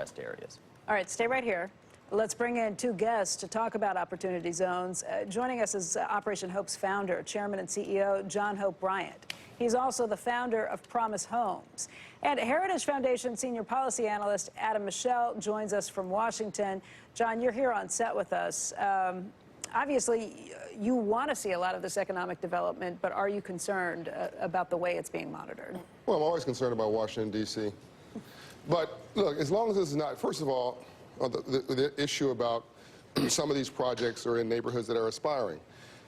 undersized areas. All right, stay right here. Let's bring in two guests to talk about Opportunity Zones. Joining us is Operation Hope's founder, Chairman and CEO John Hope Bryant. He's also the founder of Promise Homes. And Heritage Foundation Senior Policy Analyst Adam Michel joins us from Washington. John, you're here on set with us. Obviously, you want to see a lot of this economic development, but are you concerned about the way it's being monitored? Well, I'm always concerned about Washington, D.C. But look, as long as this is not, first of all, the issue about some of these projects are in neighborhoods that are aspiring.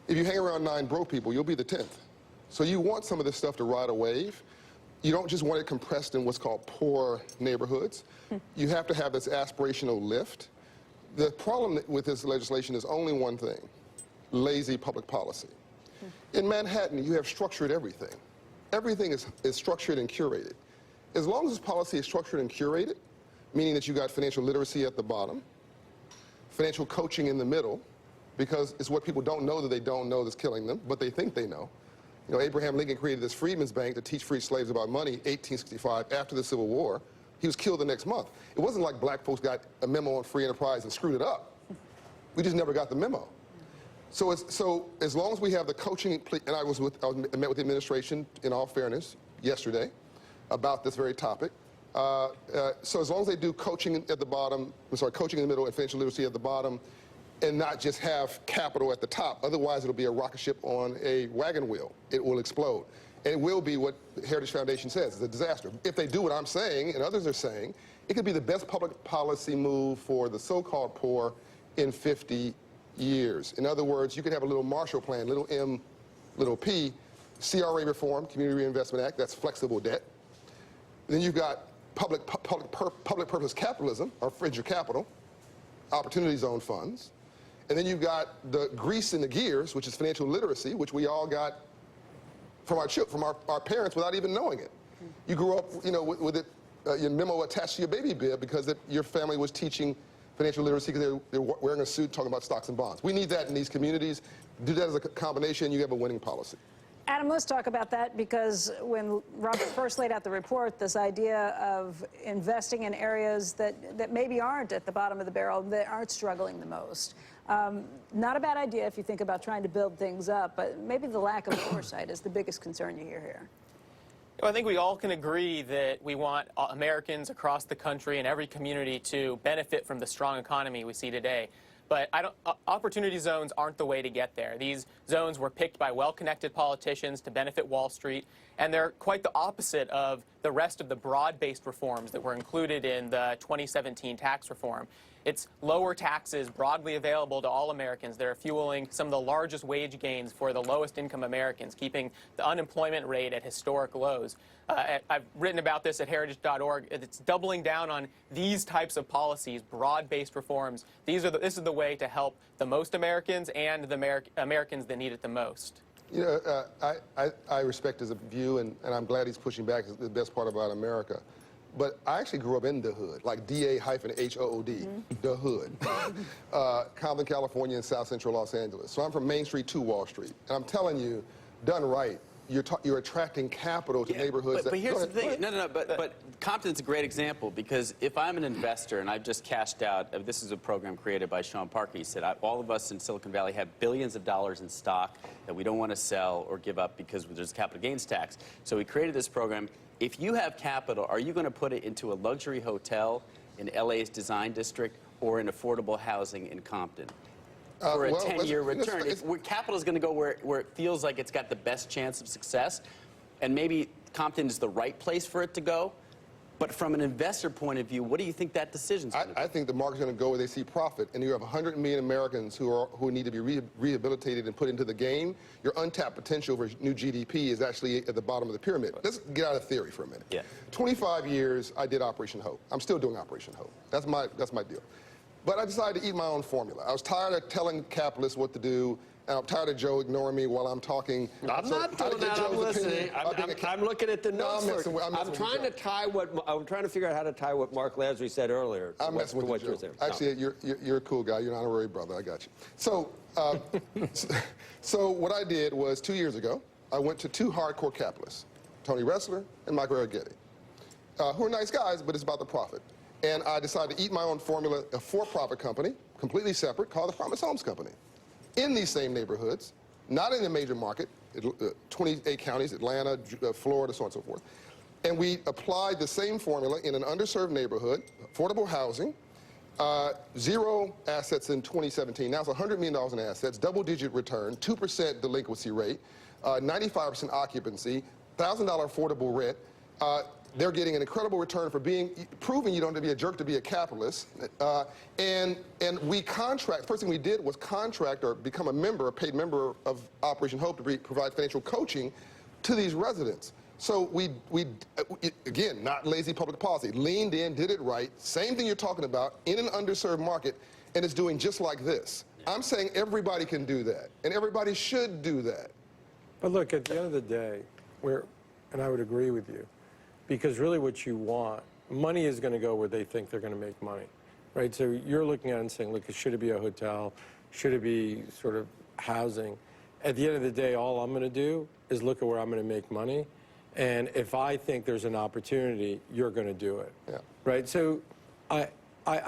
If you hang around 9 broke people, you'll be the 10th. So you want some of this stuff to ride a wave. You don't just want it compressed in what's called poor neighborhoods. You have to have this aspirational lift. The problem with this legislation is only one thing: lazy public policy. In Manhattan, you have structured everything. Everything is structured and curated. As long as this policy is structured and curated, meaning that you got financial literacy at the bottom, financial coaching in the middle, because it's what people don't know that they don't know that's killing them, but they think they know. You know, Abraham Lincoln created this Freedmen's Bank to teach free slaves about money, 1865, after the Civil War. He was killed the next month. It wasn't like black folks got a memo on free enterprise and screwed it up. We just never got the memo. So as long as we have the coaching, and I met with the administration, in all fairness, yesterday about this very topic. So as long as they do coaching at the bottom, coaching in the middle and financial literacy at the bottom, and not just have capital at the top. Otherwise, it'll be a rocket ship on a wagon wheel. It will explode. And it will be what Heritage Foundation says, it's a disaster. If they do what I'm saying and others are saying, it could be the best public policy move for the so-called poor in 50 years. In other words, you could have a little Marshall Plan, little M, little P, CRA reform, Community Reinvestment Act, that's flexible debt. Then you've got public purpose capitalism, or venture capital, opportunity zone funds. And then you've got the grease in the gears, which is financial literacy, which we all got from our parents without even knowing it. You grew up, you know, with it, your memo attached to your baby bib because your family was teaching financial literacy because they're wearing a suit talking about stocks and bonds. We need that in these communities. Do that as a combination, you have a winning policy. Adam, let's talk about that, because when Robert first laid out the report, this idea of investing in areas that maybe aren't at the bottom of the barrel, that aren't struggling the most. Not a bad idea if you think about trying to build things up, but maybe the lack of oversight is the biggest concern you hear here. Well, I think we all can agree that we want Americans across the country and every community to benefit from the strong economy we see today. But opportunity zones aren't the way to get there. These zones were picked by well-connected politicians to benefit Wall Street, and they're quite the opposite of the rest of the broad-based reforms that were included in the 2017 tax reform. It's lower taxes broadly available to all Americans that are fueling some of the largest wage gains for the lowest income Americans, keeping the unemployment rate at historic lows. I've written about this at heritage.org. It's doubling down on these types of policies, broad-based reforms. This is the way to help the most Americans and the Americans that need it the most. You know, I respect his view, and I'm glad he's pushing back. It's the best part about America. But I actually grew up in the hood, like D-A-H-O-O-D, the hood. Compton, California, and South Central Los Angeles. So I'm from Main Street to Wall Street. And I'm telling you, done right, you're attracting capital to neighborhoods. But here's the thing. No, but Compton's a great example, because if I'm an investor and I've just cashed out, this is a program created by Sean Parker. He said, all of us in Silicon Valley have billions of dollars in stock that we don't want to sell or give up because there's a capital gains tax. So we created this program. If you have capital, are you going to put it into a luxury hotel in LA's design district or in affordable housing in Compton? For a 10-year return. Capital is going to go where it feels like it's got the best chance of success, and maybe Compton is the right place for it to go. But from an investor point of view, what do you think that decision's going to be? I think the market's going to go where they see profit, and you have 100 million Americans who need to be rehabilitated and put into the game. Your untapped potential for new GDP is actually at the bottom of the pyramid. Let's get out of theory for a minute. Yeah. 25 years, I did Operation Hope. I'm still doing Operation Hope. That's my deal. But I decided to eat my own formula. I was tired of telling capitalists what to do, and I'm tired of Joe ignoring me while I'm talking. I'm not doing that. I'm listening. I'm looking at the notes. I'm trying to figure out how to tie what Mark Landry said earlier. I'm messing with you, Joe. Actually, you're a cool guy. You're an honorary brother. I got you. So, so what I did was 2 years ago, I went to 2 hardcore capitalists, Tony Ressler and Michael Arrighetti, who are nice guys, but it's about the profit. and I decided to eat my own formula, a for-profit company, completely separate, called the Promise Homes Company, in these same neighborhoods, not in the major market, 28 counties, Atlanta, Florida, so on and so forth. And we applied the same formula in an underserved neighborhood, affordable housing, zero assets in 2017. Now it's $100 million in assets, double-digit return, 2% delinquency rate, 95% occupancy, $1,000 affordable rent. They're getting an incredible return for proving you don't have to be a jerk to be a capitalist. And we contract, first thing we did was contract or become a paid member of Operation Hope to provide financial coaching to these residents. So we again, not lazy public policy, leaned in, did it right, same thing you're talking about, in an underserved market, and it's doing just like this. I'm saying everybody can do that, and everybody should do that. But look, at the end of the day, and I would agree with you, because really what you want, money is going to go where they think they're going to make money, right? So you're looking at it and saying, look, should it be a hotel? Should it be sort of housing? At the end of the day, all I'm going to do is look at where I'm going to make money. And if I think there's an opportunity, you're going to do it, right? So I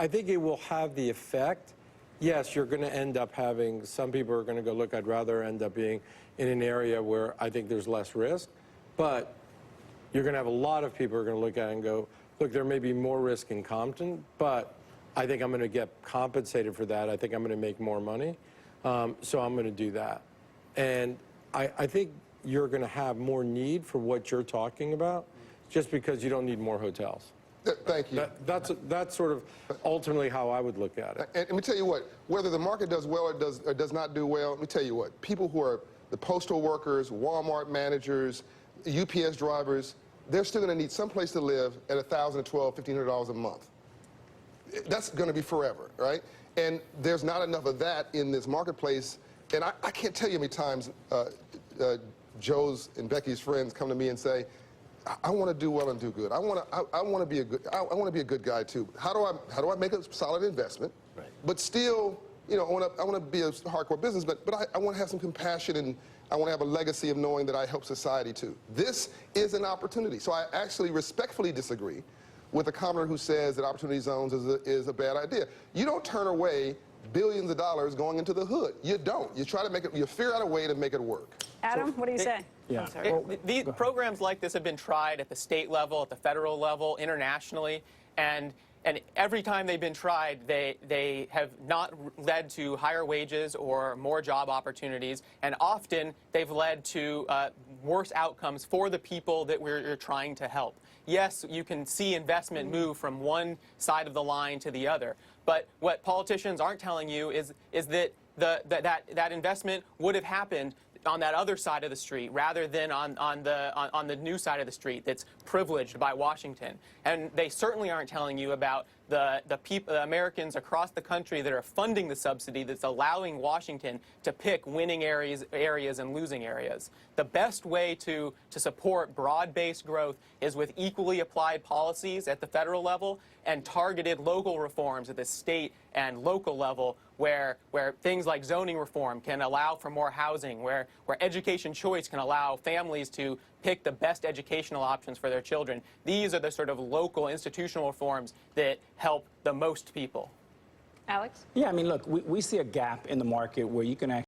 think it will have the effect. Yes, you're going to end up having, some people are going to go, look, I'd rather end up being in an area where I think there's less risk. But you're going to have a lot of people who are going to look at it and go, look, there may be more risk in Compton, but I think I'm going to get compensated for that. I think I'm going to make more money, so I'm going to do that. And I think you're going to have more need for what you're talking about just because you don't need more hotels. Thank you. That's sort of ultimately how I would look at it. And let me tell you what, whether the market does well or does not do well, let me tell you what, people who are the postal workers, Walmart managers, UPS drivers, they're still going to need some place to live at $1,000, $1,200, $1,500 a month. That's going to be forever, right? And there's not enough of that in this marketplace. And I can't tell you how many times Joe's and Becky's friends come to me and say, I want to do well and do good. I want to be a good guy too. How do I make a solid investment? Right. But still, you know, I want to be a hardcore business, but I want to have some compassion, and I want to have a legacy of knowing that I help society too. This is an opportunity. So I actually respectfully disagree with a commenter who says that opportunity zones is a bad idea. You don't turn away billions of dollars going into the hood. You don't. You try to make it, you figure out a way to make it work. Adam, what do you say? Yeah. These programs like this have been tried at the state level, at the federal level, internationally, and every time they've been tried, they have not led to higher wages or more job opportunities, and often they've led to worse outcomes for the people that we're trying to help. Yes, you can see investment move from one side of the line to the other, but what politicians aren't telling you is that that investment would have happened on that other side of the street rather than on the new side of the street that's privileged by Washington. And they certainly aren't telling you about the Americans across the country that are funding the subsidy that's allowing Washington to pick winning areas and losing areas. The best way to support broad-based growth is with equally applied policies at the federal level and targeted local reforms at the state and local level where things like zoning reform can allow for more housing, where education choice can allow families to pick the best educational options for their children. These are the sort of local institutional reforms that help the most people. Alex? Yeah, I mean, look, we see a gap in the market where you can actually